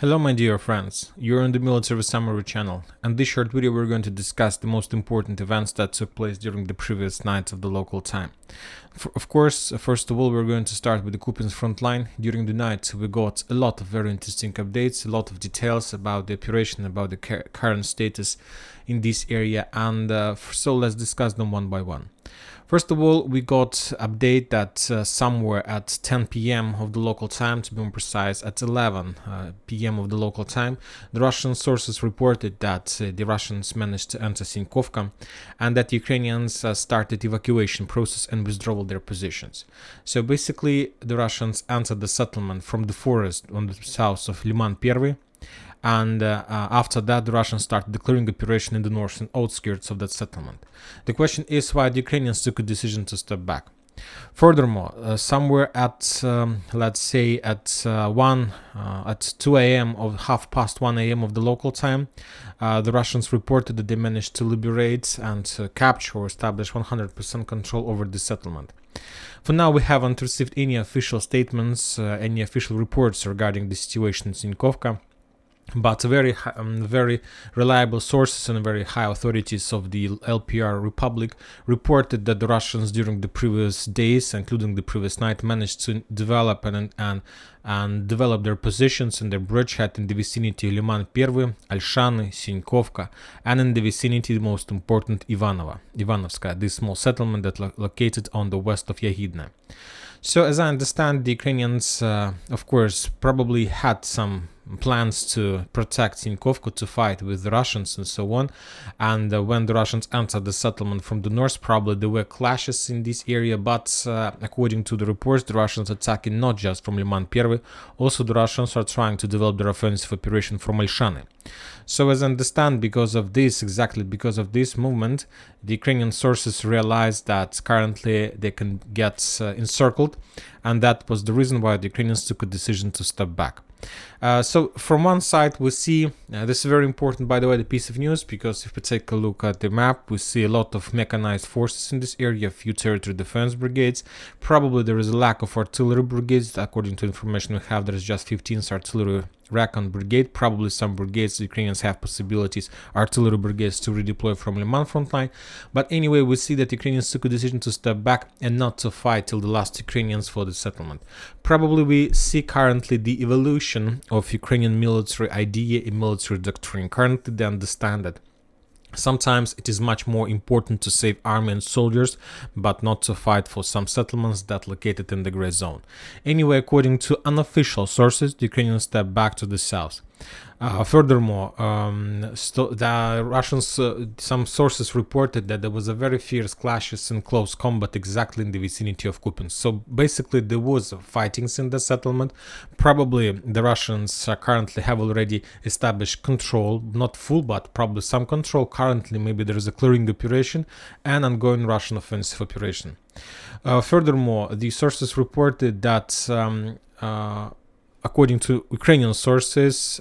Hello my dear friends, you're on the Military Summary channel, and this short video we're going to discuss the most important events that took place during the previous nights of the local time. Of course, first of all, we're going to start with the Kupyansk front line. During the night we got a lot of very interesting updates, a lot of details about the operation, about the current status in this area, and so let's discuss them one by one. First of all, we got update that somewhere at 10 p.m. of the local time, to be more precise, at 11 p.m. of the local time, the Russian sources reported that the Russians managed to enter Sinkovka and that Ukrainians started evacuation process and withdrawal their positions. So basically, the Russians entered the settlement from the forest on the south of Liman I, and after that the Russians started declaring operation in the northern outskirts of that settlement. The question is why the Ukrainians took a decision to step back. Furthermore, somewhere at let's say at 2 a.m. or half past 1 a.m. of the local time, the Russians reported that they managed to liberate and capture or establish 100% control over the settlement. For now, we haven't received any official statements, any official reports regarding the situation in Sinkovka, but very reliable sources and very high authorities of the LPR Republic reported that the Russians during the previous days, including the previous night, managed to develop and develop their positions and their bridgehead in the vicinity of Liman I, Alshany, Sinkovka, and in the vicinity, the most important, Ivanovska, this small settlement that located on the west of Yahidne. So, as I understand, the Ukrainians, of course, probably had some plans to protect Sinkovka, to fight with the Russians and so on. And when the Russians entered the settlement from the north, probably there were clashes in this area. But according to the reports, the Russians attacking not just from Liman I, also the Russians are trying to develop their offensive operation from Alshany. So, as I understand, exactly because of this movement, the Ukrainian sources realized that currently they can get encircled, and that was the reason why the Ukrainians took a decision to step back. So from one side we see, this is very important, by the way, the piece of news, because if we take a look at the map, we see a lot of mechanized forces in this area, a few territory defense brigades. Probably there is a lack of artillery brigades. According to information we have, there is just 15th artillery recon brigade. Probably some brigades, the Ukrainians have possibilities, artillery brigades, to redeploy from Liman front line. But anyway, we see that Ukrainians took a decision to step back and not to fight till the last Ukrainians for the settlement. Probably we see currently the evolution of Ukrainian military idea and military doctrine. Currently they understand that sometimes it is much more important to save army and soldiers, but not to fight for some settlements that located in the gray zone. Anyway, according to unofficial sources, the Ukrainians stepped back to the south. Furthermore, the Russians, some sources reported that there was a very fierce clashes and close combat exactly in the vicinity of Kupyansk. So basically there was fightings in the settlement. Probably the Russians currently have already established control, not full, but probably some control. Currently maybe there is a clearing operation and ongoing Russian offensive operation. Furthermore, the sources reported that according to Ukrainian sources,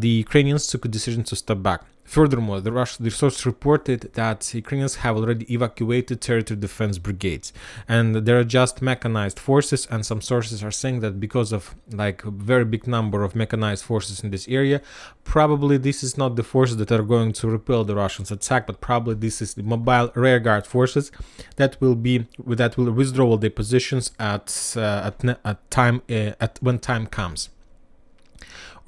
the Ukrainians took a decision to step back. Furthermore, the source reported that Ukrainians have already evacuated territory defense brigades, and there are just mechanized forces, and some sources are saying that because of like a very big number of mechanized forces in this area, probably this is not the forces that are going to repel the Russians' attack, but probably this is the mobile rearguard forces that will withdraw their positions when time comes,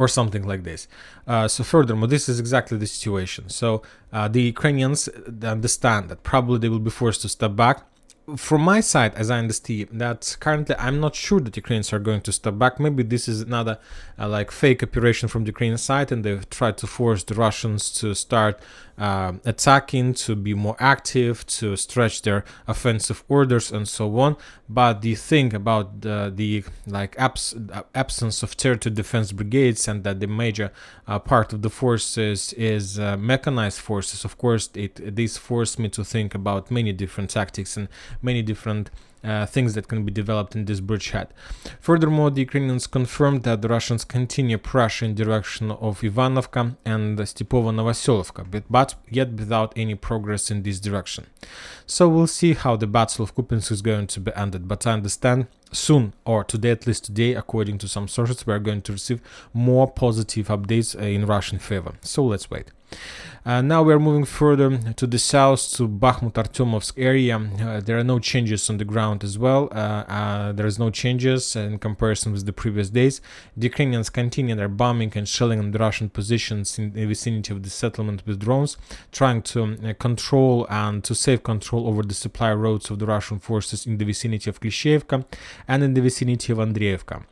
or something like this. So furthermore, this is exactly the situation. So the Ukrainians understand that probably they will be forced to step back. From my side, as I understand, that currently I'm not sure that Ukrainians are going to step back. Maybe this is another like fake operation from the Ukrainian side, and they've tried to force the Russians to start attacking, to be more active, to stretch their offensive orders and so on. But the thing about the absence of territory defense brigades, and that the major part of the forces is mechanized forces, of course, this forced me to think about many different tactics and many different things that can be developed in this bridgehead. Furthermore, the Ukrainians confirmed that the Russians continue pressure in direction of Ivanovka and Stepovo-Novoselovka, but yet without any progress in this direction. So we'll see how the Battle of Kupyansk is going to be ended, but I understand soon, or today, at least today, according to some sources, we are going to receive more positive updates in Russian favor. So let's wait. Now we are moving further to the south, to Bakhmut-Artyomovsk area. There are no changes on the ground as well. There is no changes in comparison with the previous days. The Ukrainians continue their bombing and shelling on the Russian positions in the vicinity of the settlement with drones, trying to control and to save control over the supply roads of the Russian forces in the vicinity of Klishchiivka and in the vicinity of Andreevka.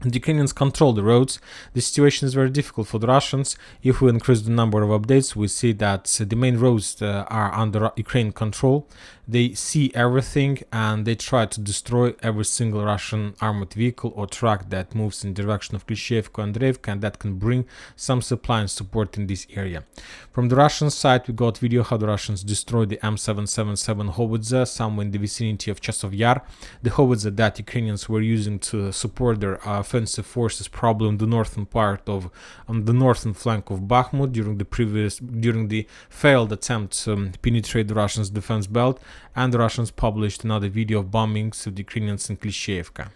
The Ukrainians control the roads. The situation is very difficult for the Russians. If we increase the number of updates, we see that the main roads are under Ukraine control. They see everything and they try to destroy every single Russian armored vehicle or truck that moves in the direction of Klishchiivka and Andreevka, and that can bring some supply and support in this area. From the Russian side, we got video how the Russians destroyed the M777 howitzer somewhere in the vicinity of Chasov Yar. The howitzer that Ukrainians were using to support their offensive forces, probably on the northern part of the northern flank of Bakhmut during the failed attempt to penetrate the Russians' defense belt, and the Russians published another video of bombings of the Ukrainians in Klishchiivka.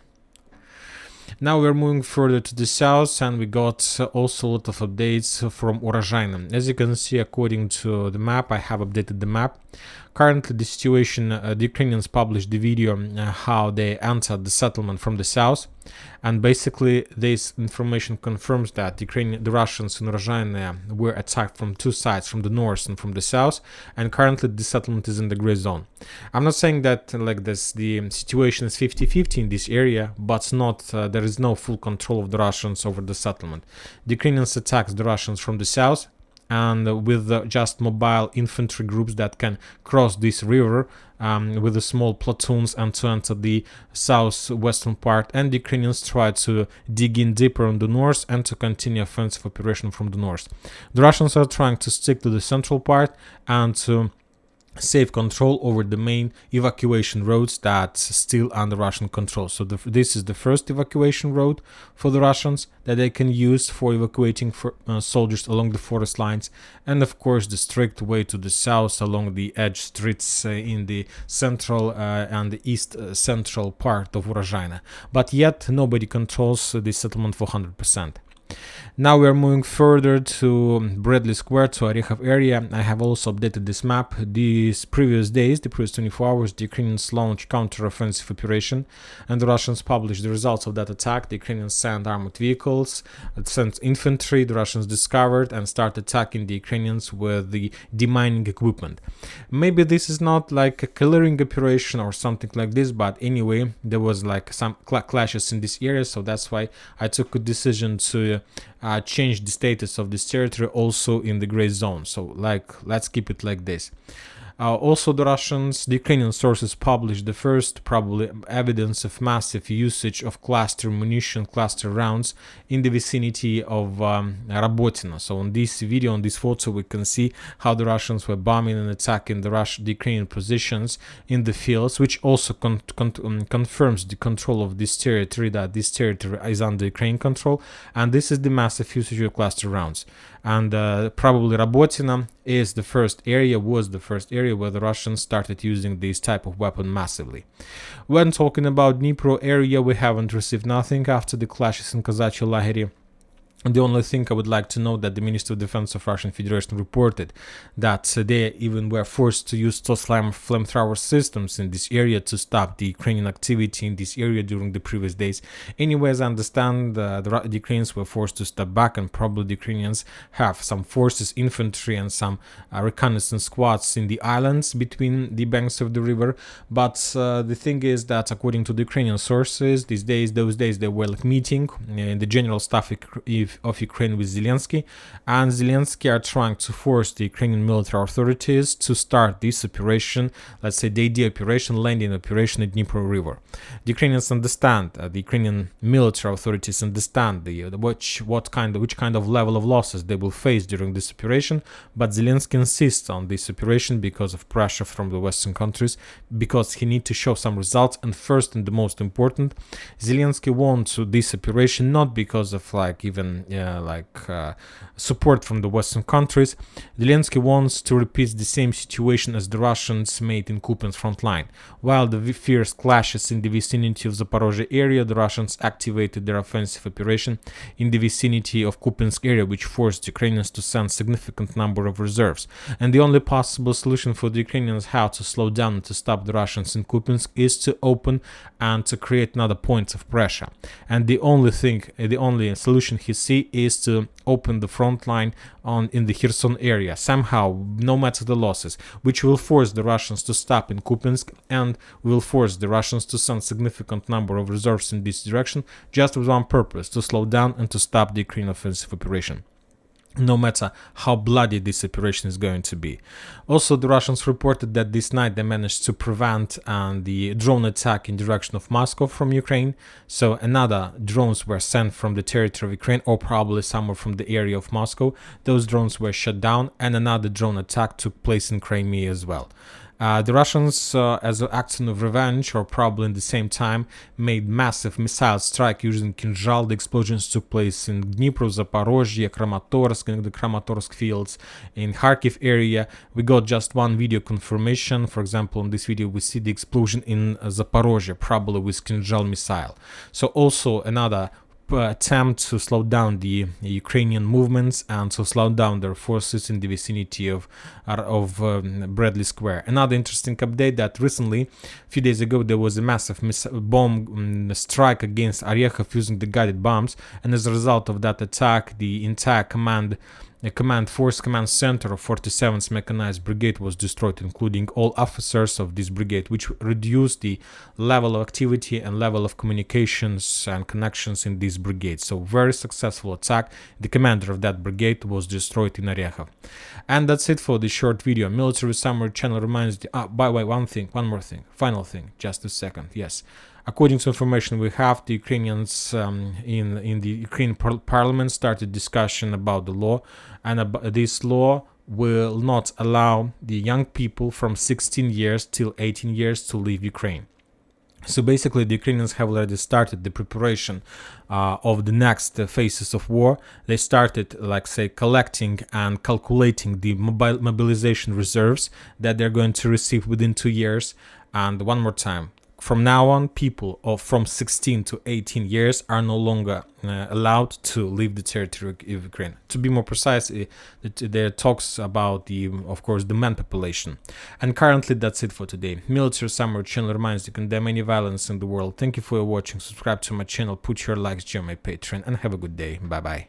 Now we're moving further to the south, and we got also a lot of updates from Urozhaino. As you can see, according to the map, I have updated the map. Currently, the situation, the Ukrainians published the video how they entered the settlement from the south, and basically this information confirms that the Russians in Urozhaino were attacked from two sides, from the north and from the south, and currently the settlement is in the gray zone. I'm not saying that like this the situation is 50-50 in this area, but not there is no full control of the Russians over the settlement. The Ukrainians attacked the Russians from the south, and with just mobile infantry groups that can cross this river with the small platoons and to enter the southwestern part, and the Ukrainians try to dig in deeper on the north and to continue offensive operation from the north. The Russians are trying to stick to the central part and to save control over the main evacuation roads that's still under Russian control. So this is the first evacuation road for the Russians that they can use for evacuating soldiers along the forest lines, and of course the strict way to the south along the edge streets in the central and the east central part of Urozhaino. But yet nobody controls the settlement for 100%. Now we are moving further to Bradley Square, to Orekhov area. I have also updated this map. These previous days, the previous 24 hours, the Ukrainians launched counter-offensive operation, and the Russians published the results of that attack. The Ukrainians sent armored vehicles, sent infantry. The Russians discovered and started attacking the Ukrainians with the demining equipment. Maybe this is not like a clearing operation or something like this, but anyway, there was like some clashes in this area, so that's why I took a decision to change the status of this territory also in the gray zone. So let's keep it like this. Also, the Ukrainian sources published the first probably evidence of massive usage of cluster munition, cluster rounds in the vicinity of Rabotina. So on this video, on this photo, we can see how the Russians were bombing and attacking the Ukrainian positions in the fields, which also confirms the control of this territory, that this territory is under Ukrainian control, and this is the massive usage of cluster rounds. And probably Rabotina was the first area where the Russians started using this type of weapon massively. When talking about Dnipro area, we haven't received nothing after the clashes in Kozachye Lagery. The only thing I would like to note that the Ministry of Defense of Russian Federation reported that they even were forced to use flamethrower systems in this area to stop the Ukrainian activity in this area during the previous days. Anyways, I understand the Ukrainians were forced to step back, and probably the Ukrainians have some forces, infantry, and some reconnaissance squads in the islands between the banks of the river. But the thing is that according to the Ukrainian sources, those days they were like meeting in the general staff of Ukraine with Zelensky, and Zelensky are trying to force the Ukrainian military authorities to start this operation, let's say the ID operation, landing operation at Dnipro River. The Ukrainians understand, the Ukrainian military authorities understand which kind of level of losses they will face during this operation, but Zelensky insists on this operation because of pressure from the Western countries, because he needs to show some results. And first and the most important, Zelensky wants this operation not because of like even support from the Western countries. Zelensky wants to repeat the same situation as the Russians made in Kupyansk front line. While the fierce clashes in the vicinity of Zaporozhye area, the Russians activated their offensive operation in the vicinity of Kupyansk area, which forced Ukrainians to send significant number of reserves. And the only possible solution for the Ukrainians how to slow down and to stop the Russians in Kupyansk is to open and to create another points of pressure. And the only solution he see is to open the front line in the Kherson area somehow, no matter the losses, which will force the Russians to stop in Kupyansk and will force the Russians to send significant number of reserves in this direction, just with one purpose: to slow down and to stop the Ukraine offensive operation, no matter how bloody this operation is going to be. Also, the Russians reported that this night they managed to prevent the drone attack in direction of Moscow from Ukraine. So another drones were sent from the territory of Ukraine, or probably somewhere from the area of Moscow. Those drones were shut down, and another drone attack took place in Crimea as well. The Russians, as an action of revenge, or probably in the same time, made massive missile strike using Kinzhal. The explosions took place in Dnipro, Zaporozhye, Kramatorsk, in the Kramatorsk fields, in Kharkiv area. We got just one video confirmation. For example, in this video, we see the explosion in Zaporozhye, probably with Kinzhal missile. So also another attempt to slow down the Ukrainian movements and to slow down their forces in the vicinity of Bradley Square. Another interesting update that recently, a few days ago, there was a massive bomb strike against Orekhov using the guided bombs, and as a result of that attack, the entire command center of 47th Mechanized Brigade was destroyed, including all officers of this brigade, which reduced the level of activity and level of communications and connections in this brigade. So very successful attack. The commander of that brigade was destroyed in Orekhov. And that's it for this short video. Military Summary channel reminds you, by the way, one more thing, final thing, just a second. Yes. According to information we have, the Ukrainians in the Ukrainian parliament started discussion about the law, and this law will not allow the young people from 16 years till 18 years to leave Ukraine. So basically, the Ukrainians have already started the preparation of the next phases of war. They started, collecting and calculating the mobilization reserves that they're going to receive within 2 years. And one more time, from now on, people from 16 to 18 years are no longer allowed to leave the territory of Ukraine. To be more precise, there are talks about of course, the man population. And currently, that's it for today. Military Summary channel reminds you to condemn any violence in the world. Thank you for watching. Subscribe to my channel, put your likes, join my Patreon, and have a good day. Bye bye.